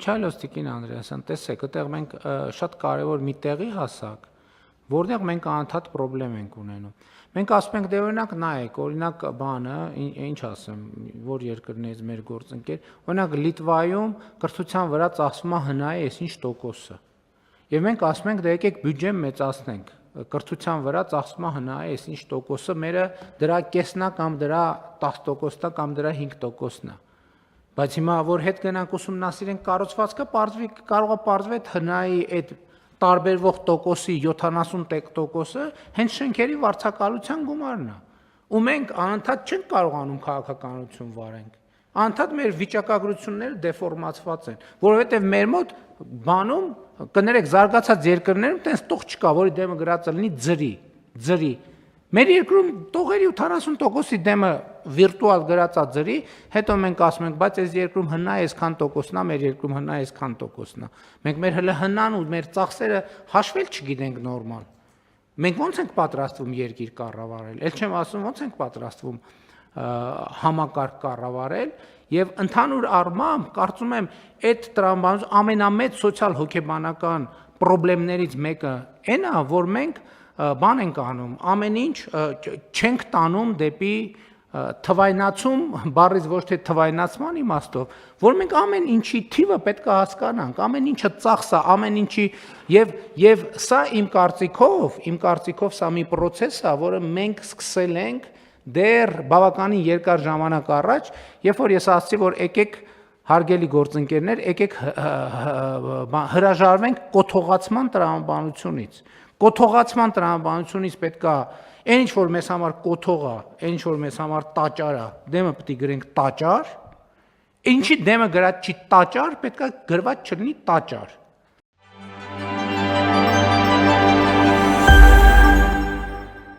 Իչայլոց Տիկին Անդրեասյան, տեսեք, այդտեղ մենք շատ կարևոր մի տեղի հասակ, որտեղ մենք անընդհատ խնդրեմ ենք ունենում։ Մենք ասում ենք, դե օրինակ նայեք, օրինակ բանը, ինչ ասեմ, որ երկրներից մեր գործընկեր, օրինակ Լիտվայում կրթության վրա ծախսվում է հնայի այսինչ տոկոսը։ Եվ մենք ասում ենք, դե եկեք բյուջեն մեծացնենք, կրթության վրա ծախսվում է հնայի այսինչ տոկոսը, մերը դրա կեսն է կամ դրա 10%-ն է կամ դրա 5%-ն է։ Բայց հիմա որ հետ գնանք ուսումնասիրենք կառուցվածքը, կարող է պարզվել այդ հնայի այդ տարբերվող տոկոսի 70% հենց շենքերի վարձակալության գումարն է։ Ու մենք անընդհատ չենք կարողանում քաղաքականություն վարենք։ Անընդհատ մեր վիճակագրությունները դեֆորմացված են, որովհետև մեր մոտ բանում կներեք զարգացած երկրներում տենց տող չկա, որի դեմը գրած լինի ձրի։ Մեր երկրում տողերի 80%-ի դեմը վիրտուալ գրածա ձրի, հետո մենք ասում ենք, բայց այս երկրում հնա այսքան տոկոսն է, մեր երկրում հնա այսքան տոկոսն է։ Մենք մեր հնան ու մեր ծախսերը հաշվել չգիտենք նորմալ։ Մենք ո՞նց ենք պատրաստվում երկիր կառավարել։ Էլ չեմ ասում ո՞նց ենք պատրաստվում համակարգ կառավարել եւ ընդհանուր առմամբ կարծում եմ այդ տրամաբանության ամենամեծ սոցիալ հոգեբանական խնդիրներից մեկը այն է, որ մենք բան ենք անում, ամեն ինչ չենք տանում դեպի թվայնացում, բառից ոչ թե թվայնացման իմաստով, որ մենք ամեն ինչի թիվը պետք է հասկանանք, ամեն ինչը ծախս է, ամեն ինչի եւ սա իմ կարծիքով սա մի process է, որը մենք սկսել ենք դեռ բավականին երկար ժամանակ առաջ, երբ որ ես ասացի, որ եկեք հարգելի գործընկերներ, եկեք հրաժարվենք կոթողացման տրամաբանությունից։ Կոթողացման տրամաբանությունից պետք է այն ինչ որ մեզ համար կոթող է, այն ինչ որ մեզ համար տաճար է, դեմը պետք է գրենք տաճար, ինչի դեմը գրած չի տաճար, պետք է գրված չլինի տաճար։